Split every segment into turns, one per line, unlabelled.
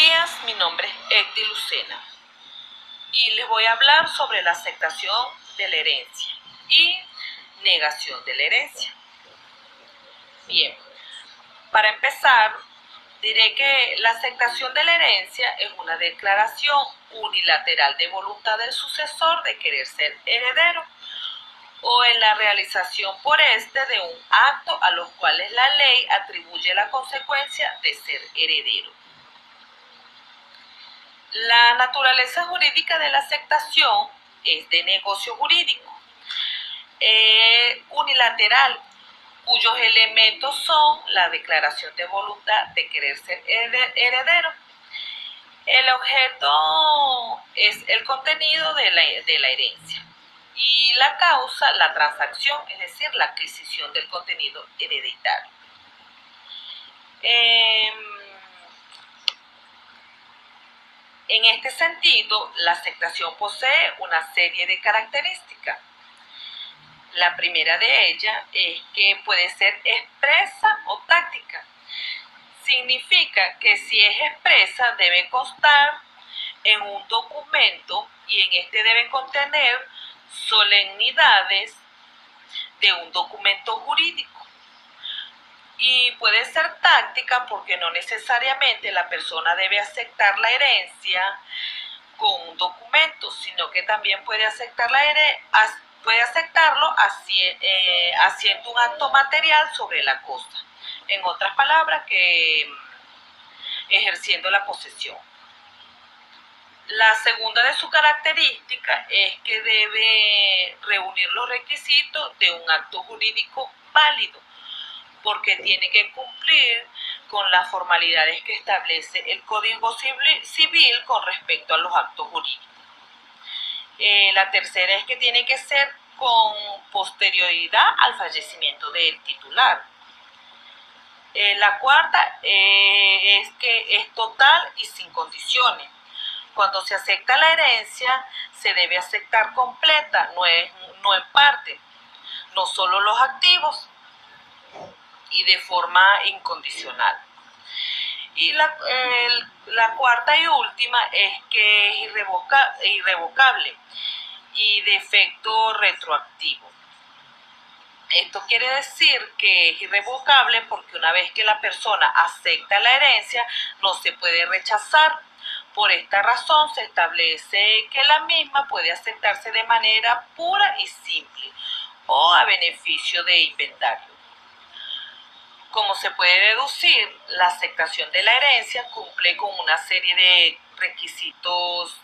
días, mi nombre es Ecti Lucena y les voy a hablar sobre la aceptación de la herencia y negación de la herencia. Bien, para empezar, diré que la aceptación de la herencia es una declaración unilateral de voluntad del sucesor de querer ser heredero o en la realización por este de un acto a los cuales la ley atribuye la consecuencia de ser heredero. La naturaleza jurídica de la aceptación es de negocio jurídico, unilateral, cuyos elementos son la declaración de voluntad de querer ser heredero. El objeto es el contenido de la herencia y la causa, la transacción, es decir, la adquisición del contenido hereditario. En este sentido, la aceptación posee una serie de características. La primera de ellas es que puede ser expresa o táctica. Significa que si es expresa debe constar en un documento y en este debe contener solemnidades de un documento jurídico. Y puede ser táctica porque no necesariamente la persona debe aceptar la herencia con un documento, sino que también puede aceptarlo haciendo un acto material sobre la cosa. En otras palabras, que ejerciendo la posesión. La segunda de sus características es que debe reunir los requisitos de un acto jurídico válido, porque tiene que cumplir con las formalidades que establece el Código Civil con respecto a los actos jurídicos. La tercera es que tiene que ser con posterioridad al fallecimiento del titular. La cuarta es que es total y sin condiciones. Cuando se acepta la herencia, se debe aceptar completa, no en parte, no solo los activos, y de forma incondicional. Y la cuarta y última es que es irrevocable y de efecto retroactivo. Esto quiere decir que es irrevocable porque una vez que la persona acepta la herencia no se puede rechazar. Por esta razón se establece que la misma puede aceptarse de manera pura y simple o a beneficio de inventario. Como se puede deducir, la aceptación de la herencia cumple con una serie de requisitos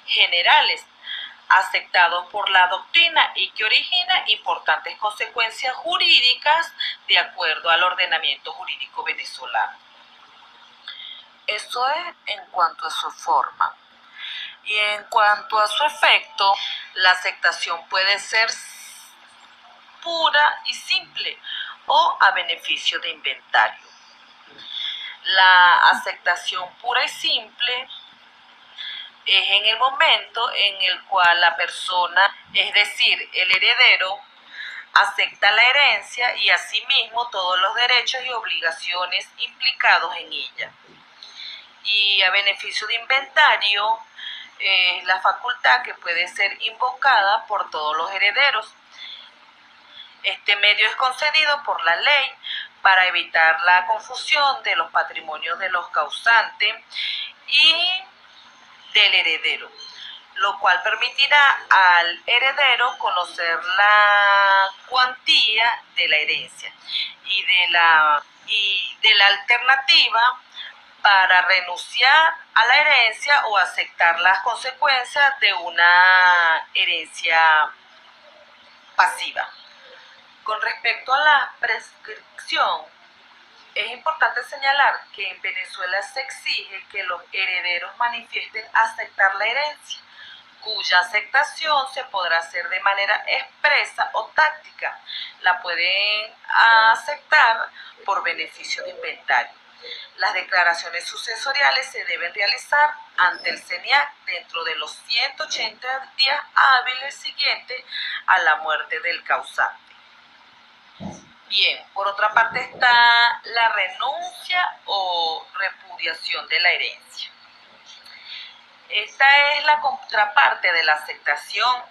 generales aceptados por la doctrina y que origina importantes consecuencias jurídicas de acuerdo al ordenamiento jurídico venezolano. Eso es en cuanto a su forma. Y en cuanto a su efecto, la aceptación puede ser pura y simple o a beneficio de inventario. La aceptación pura y simple es en el momento en el cual la persona, es decir, el heredero, acepta la herencia y asimismo todos los derechos y obligaciones implicados en ella. Y a beneficio de inventario es la facultad que puede ser invocada por todos los herederos. Este medio es concedido por la ley para evitar la confusión de los patrimonios de los causantes y del heredero, lo cual permitirá al heredero conocer la cuantía de la herencia y de la alternativa para renunciar a la herencia o aceptar las consecuencias de una herencia pasiva. Con respecto a la prescripción, es importante señalar que en Venezuela se exige que los herederos manifiesten aceptar la herencia, cuya aceptación se podrá hacer de manera expresa o táctica. La pueden aceptar por beneficio de inventario. Las declaraciones sucesoriales se deben realizar ante el CENIAC dentro de los 180 días hábiles siguientes a la muerte del causante. Bien, por otra parte está la renuncia o repudio repudiación de la herencia. Esta es la contraparte de la aceptación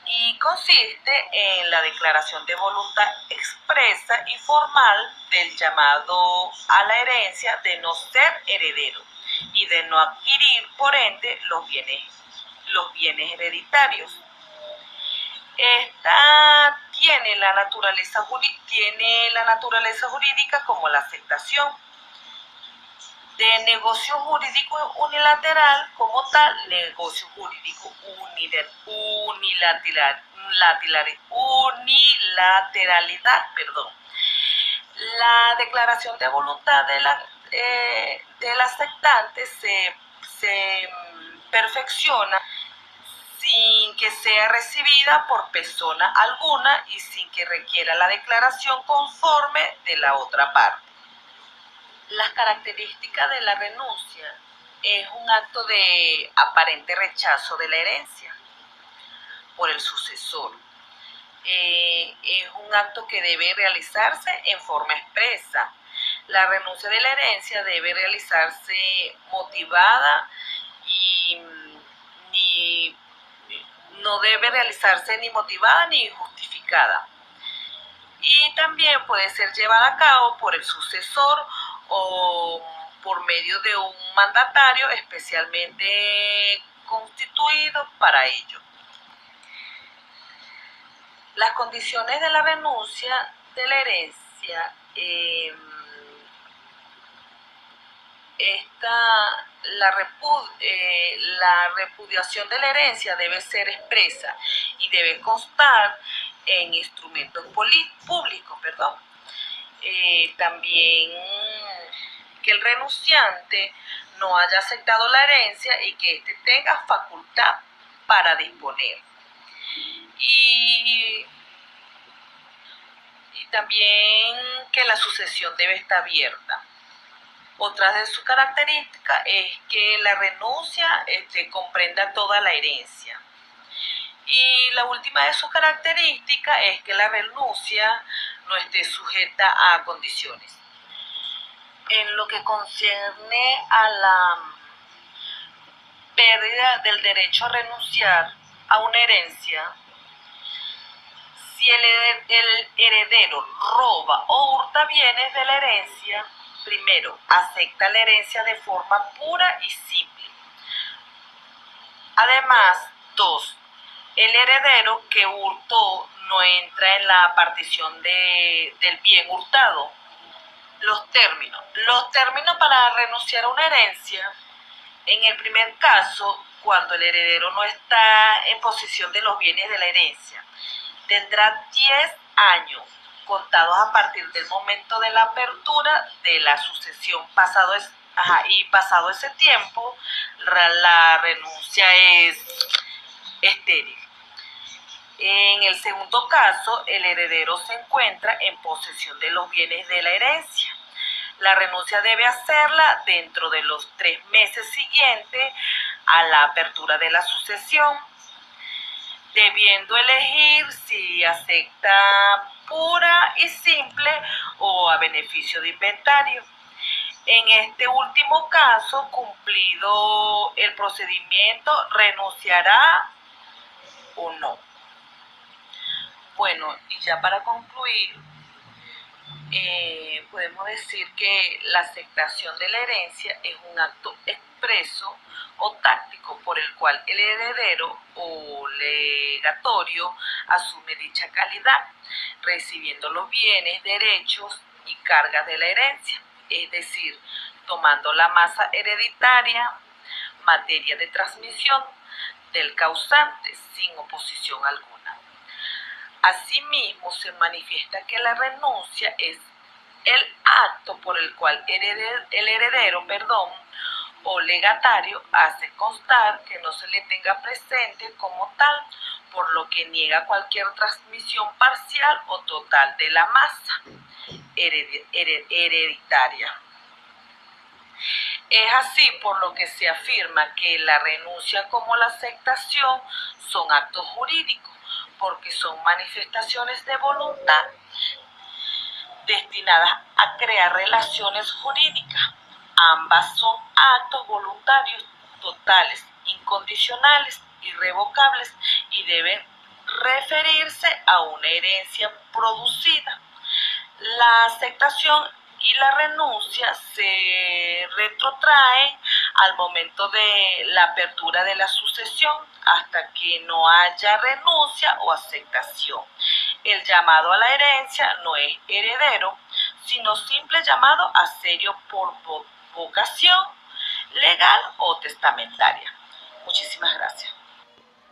y consiste en la declaración de voluntad expresa y formal del llamado a la herencia de no ser heredero y de no adquirir, por ende, los bienes hereditarios. Esta tiene la naturaleza jurídica como la aceptación. De negocio jurídico unilateral como tal, negocio jurídico unilateralidad. La declaración de voluntad del aceptante se perfecciona sin que sea recibida por persona alguna y sin que requiera la declaración conforme de la otra parte. Las características de la renuncia es un acto de aparente rechazo de la herencia por el sucesor. Es un acto que debe realizarse en forma expresa. La renuncia de la herencia debe realizarse motivada y no debe realizarse ni motivada ni justificada. Y también puede ser llevada a cabo por el sucesor o por medio de un mandatario especialmente constituido para ello. Las condiciones de la renuncia de la herencia, la repudiación de la herencia debe ser expresa y debe constar en instrumentos públicos. También que el renunciante no haya aceptado la herencia y que éste tenga facultad para disponer. Y también que la sucesión debe estar abierta. Otra de sus características es que la renuncia comprenda toda la herencia. Y la última de sus características es que la renuncia no esté sujeta a condiciones. En lo que concierne a la pérdida del derecho a renunciar a una herencia, si el heredero roba o hurta bienes de la herencia, primero, acepta la herencia de forma pura y simple. Además, 2. El heredero que hurtó no entra en la partición del bien hurtado. Los términos para renunciar a una herencia. En el primer caso, cuando el heredero no está en posesión de los bienes de la herencia, tendrá 10 años contados a partir del momento de la apertura de la sucesión. Pasado ese tiempo, la renuncia es estéril. En el segundo caso, el heredero se encuentra en posesión de los bienes de la herencia. La renuncia debe hacerla dentro de los 3 meses siguientes a la apertura de la sucesión, debiendo elegir si acepta pura y simple o a beneficio de inventario. En este último caso, cumplido el procedimiento, renunciará o no. Bueno, y ya para concluir, podemos decir que la aceptación de la herencia es un acto expreso o táctico por el cual el heredero o legatorio asume dicha calidad, recibiendo los bienes, derechos y cargas de la herencia, es decir, tomando la masa hereditaria, materia de transmisión del causante sin oposición alguna. Asimismo, se manifiesta que la renuncia es el acto por el cual el heredero o legatario hace constar que no se le tenga presente como tal, por lo que niega cualquier transmisión parcial o total de la masa hereditaria. Es así por lo que se afirma que la renuncia como la aceptación son actos jurídicos, porque son manifestaciones de voluntad destinadas a crear relaciones jurídicas Ambas son actos voluntarios, totales, incondicionales, irrevocables y deben referirse a una herencia producida. La aceptación y la renuncia se retrotraen al momento de la apertura de la sucesión hasta que no haya renuncia o aceptación. El llamado a la herencia no es heredero, sino simple llamado a serio por vocación legal o testamentaria. Muchísimas gracias.